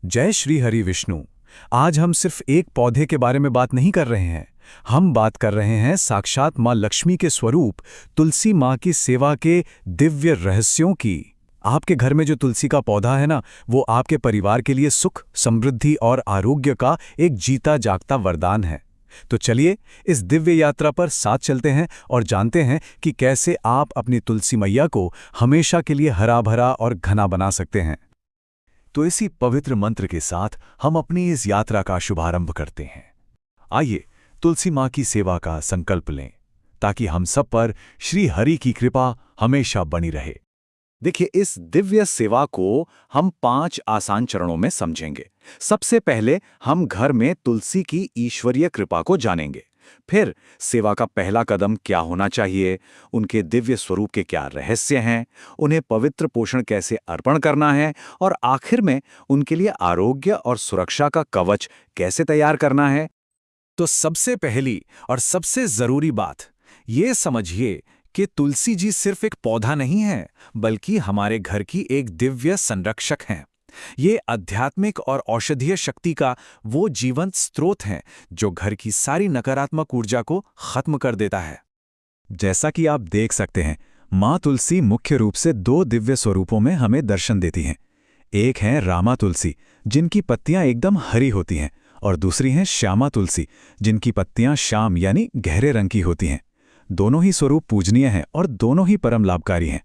जय श्री हरि विष्णु। आज हम सिर्फ एक पौधे के बारे में बात नहीं कर रहे हैं। हम बात कर रहे हैं साक्षात माँ लक्ष्मी के स्वरूप तुलसी माँ की सेवा के दिव्य रहस्यों की। आपके घर में जो तुलसी का पौधा है ना, वो आपके परिवार के लिए सुख, समृद्धि और आरोग्य का एक जीता जागता वरदान है। तो चलिए इस दिव्य यात्रा पर साथ चलते हैं और जानते हैं कि कैसे आप अपनी तुलसी मैया को हमेशा के लिए हरा भरा और घना बना सकते हैं। तो इसी पवित्र मंत्र के साथ हम अपनी इस यात्रा का शुभारंभ करते हैं। आइए तुलसी माँ की सेवा का संकल्प लें, ताकि हम सब पर श्री हरि की कृपा हमेशा बनी रहे। देखिए, इस दिव्य सेवा को हम 5 आसान चरणों में समझेंगे। सबसे पहले हम घर में तुलसी की ईश्वरीय कृपा को जानेंगे। फिर सेवा का पहला कदम क्या होना चाहिए, उनके दिव्य स्वरूप के क्या रहस्य हैं, उन्हें पवित्र पोषण कैसे अर्पण करना है, और आखिर में उनके लिए आरोग्य और सुरक्षा का कवच कैसे तैयार करना है। तो सबसे पहली और सबसे जरूरी बात ये समझिए कि तुलसी जी सिर्फ एक पौधा नहीं है, बल्कि हमारे घर की एक दिव्य संरक्षक हैं। ये आध्यात्मिक और औषधीय शक्ति का वो जीवंत स्रोत हैं जो घर की सारी नकारात्मक ऊर्जा को खत्म कर देता है। जैसा कि आप देख सकते हैं, माँ तुलसी मुख्य रूप से 2 दिव्य स्वरूपों में हमें दर्शन देती हैं। एक है रामा तुलसी, जिनकी पत्तियां एकदम हरी होती हैं, और दूसरी हैं श्यामा तुलसी, जिनकी पत्तियां श्याम यानी गहरे रंग की होती हैं। दोनों ही स्वरूप पूजनीय हैं और दोनों ही परम लाभकारी हैं।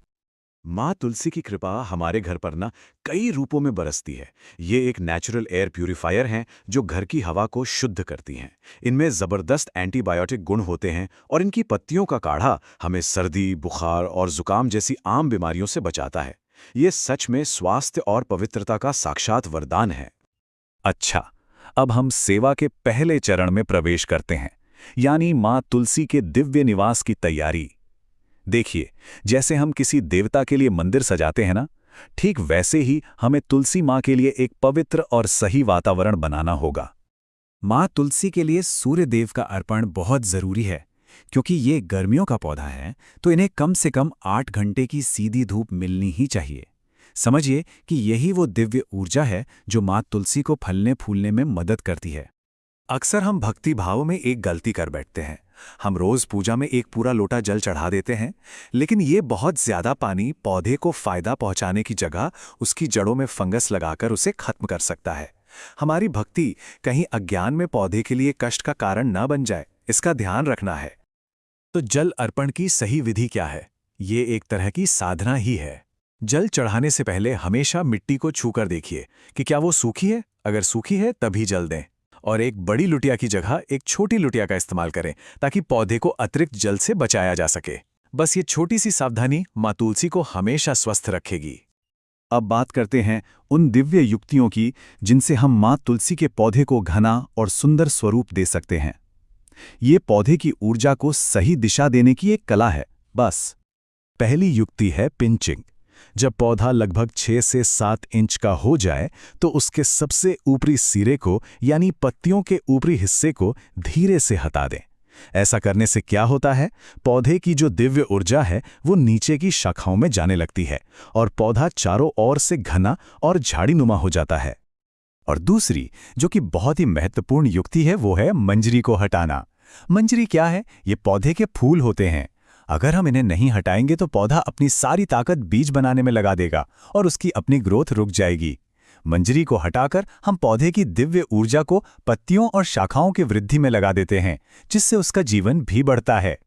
माँ तुलसी की कृपा हमारे घर पर कई रूपों में बरसती है। ये एक नेचुरल एयर प्यूरिफायर हैं जो घर की हवा को शुद्ध करती हैं। इनमें ज़बरदस्त एंटीबायोटिक गुण होते हैं और इनकी पत्तियों का काढ़ा हमें सर्दी, बुखार और जुकाम जैसी आम बीमारियों से बचाता है। ये सच में स्वास्थ्य और पवित्रता का साक्षात वरदान है। अच्छा, अब हम सेवा के पहले चरण में प्रवेश करते हैं, यानी माँ तुलसी के दिव्य निवास की तैयारी। देखिए, जैसे हम किसी देवता के लिए मंदिर सजाते हैं ना, ठीक वैसे ही हमें तुलसी माँ के लिए एक पवित्र और सही वातावरण बनाना होगा। माँ तुलसी के लिए सूर्य देव का अर्पण बहुत जरूरी है, क्योंकि ये गर्मियों का पौधा है, तो इन्हें कम से कम 8 घंटे की सीधी धूप मिलनी ही चाहिए। समझिए कि यही वो दिव्य ऊर्जा है जो माँ तुलसी को फलने फूलने में मदद करती है। अक्सर हम भक्ति भाव में एक गलती कर बैठते हैं। हम रोज पूजा में एक पूरा लोटा जल चढ़ा देते हैं, लेकिन ये बहुत ज्यादा पानी पौधे को फायदा पहुंचाने की जगह उसकी जड़ों में फंगस लगाकर उसे खत्म कर सकता है। हमारी भक्ति कहीं अज्ञान में पौधे के लिए कष्ट का कारण न बन जाए, इसका ध्यान रखना है। तो जल अर्पण की सही विधि क्या है? ये एक तरह की साधना ही है। जल चढ़ाने से पहले हमेशा मिट्टी को छूकर देखिए कि क्या वो सूखी है। अगर सूखी है तभी जल दें, और एक बड़ी लुटिया की जगह एक छोटी लुटिया का इस्तेमाल करें, ताकि पौधे को अतिरिक्त जल से बचाया जा सके। बस ये छोटी सी सावधानी माँ तुलसी को हमेशा स्वस्थ रखेगी। अब बात करते हैं उन दिव्य युक्तियों की जिनसे हम माँ तुलसी के पौधे को घना और सुंदर स्वरूप दे सकते हैं। ये पौधे की ऊर्जा को सही दिशा देने की एक कला है। बस पहली युक्ति है पिंचिंग। जब पौधा लगभग 6 से 7 इंच का हो जाए तो उसके सबसे ऊपरी सिरे को, यानी पत्तियों के ऊपरी हिस्से को धीरे से हटा दें। ऐसा करने से क्या होता है, पौधे की जो दिव्य ऊर्जा है वो नीचे की शाखाओं में जाने लगती है और पौधा चारों ओर से घना और झाड़ीनुमा हो जाता है। और दूसरी, जो कि बहुत ही महत्वपूर्ण युक्ति है, वो है मंजरी को हटाना। मंजरी क्या है? ये पौधे के फूल होते हैं। अगर हम इन्हें नहीं हटाएंगे तो पौधा अपनी सारी ताकत बीज बनाने में लगा देगा और उसकी अपनी ग्रोथ रुक जाएगी। मंजरी को हटाकर हम पौधे की दिव्य ऊर्जा को पत्तियों और शाखाओं की वृद्धि में लगा देते हैं, जिससे उसका जीवन भी बढ़ता है।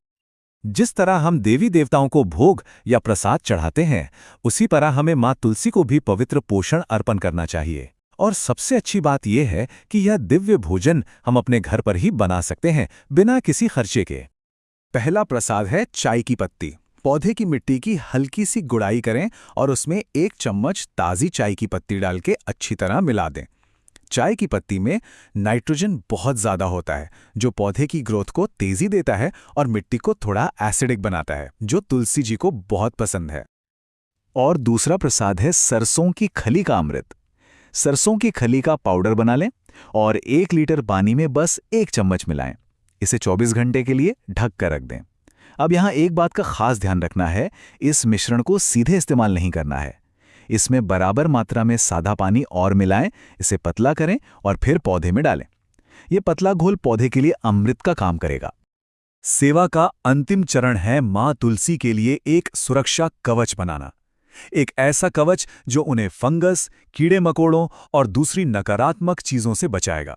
जिस तरह हम देवी देवताओं को भोग या प्रसाद चढ़ाते हैं, उसी तरह हमें माँ तुलसी को भी पवित्र पोषण अर्पण करना चाहिए। और सबसे अच्छी बात यह है कि यह दिव्य भोजन हम अपने घर पर ही बना सकते हैं, बिना किसी खर्चे के। पहला प्रसाद है चाय की पत्ती। पौधे की मिट्टी की हल्की सी गुड़ाई करें और उसमें 1 चम्मच ताज़ी चाय की पत्ती डाल के अच्छी तरह मिला दें। चाय की पत्ती में नाइट्रोजन बहुत ज़्यादा होता है, जो पौधे की ग्रोथ को तेज़ी देता है और मिट्टी को थोड़ा एसिडिक बनाता है, जो तुलसी जी को बहुत पसंद है। और दूसरा प्रसाद है सरसों की खली का अमृत। सरसों की खली का पाउडर बना लें और 1 लीटर पानी में बस 1 चम्मच मिलाएं। इसे 24 घंटे के लिए ढक कर रख दें। अब यहाँ एक बात का खास ध्यान रखना है, इस मिश्रण को सीधे इस्तेमाल नहीं करना है। इसमें बराबर मात्रा में सादा पानी और मिलाएं, इसे पतला करें और फिर पौधे में डालें। ये पतला घोल पौधे के लिए अमृत का काम करेगा। सेवा का अंतिम चरण है मां तुलसी के लिए एक सुरक्षा कवच बनाना। एक ऐसा कवच जो उन्हें फंगस, कीड़े मकोड़ों और दूसरी नकारात्मक चीजों से बचाएगा।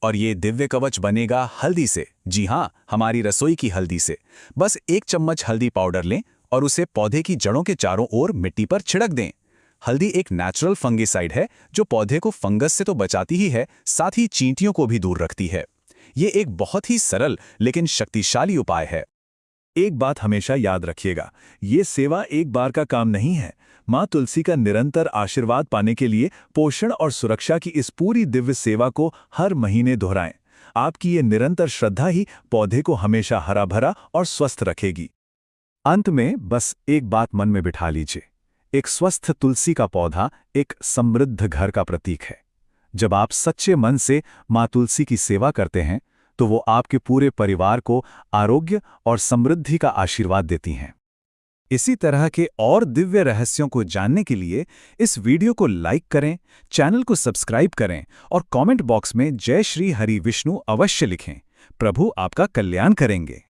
और ये दिव्य कवच बनेगा हल्दी से। जी हां, हमारी रसोई की हल्दी से। बस 1 चम्मच हल्दी पाउडर लें और उसे पौधे की जड़ों के चारों ओर मिट्टी पर छिड़क दें। हल्दी एक नेचुरल फंगिसाइड है जो पौधे को फंगस से तो बचाती ही है, साथ ही चींटियों को भी दूर रखती है। ये एक बहुत ही सरल लेकिन शक्तिशाली उपाय है। एक बात हमेशा याद रखिएगा, ये सेवा एक बार का काम नहीं है। मां तुलसी का निरंतर आशीर्वाद पाने के लिए पोषण और सुरक्षा की इस पूरी दिव्य सेवा को हर महीने दोहराएं। आपकी ये निरंतर श्रद्धा ही पौधे को हमेशा हरा भरा और स्वस्थ रखेगी। अंत में बस एक बात मन में बिठा लीजिए, एक स्वस्थ तुलसी का पौधा एक समृद्ध घर का प्रतीक है। जब आप सच्चे मन से मां तुलसी की सेवा करते हैं तो वो आपके पूरे परिवार को आरोग्य और समृद्धि का आशीर्वाद देती हैं। इसी तरह के और दिव्य रहस्यों को जानने के लिए इस वीडियो को लाइक करें, चैनल को सब्सक्राइब करें और कमेंट बॉक्स में जय श्री हरि विष्णु अवश्य लिखें। प्रभु आपका कल्याण करेंगे।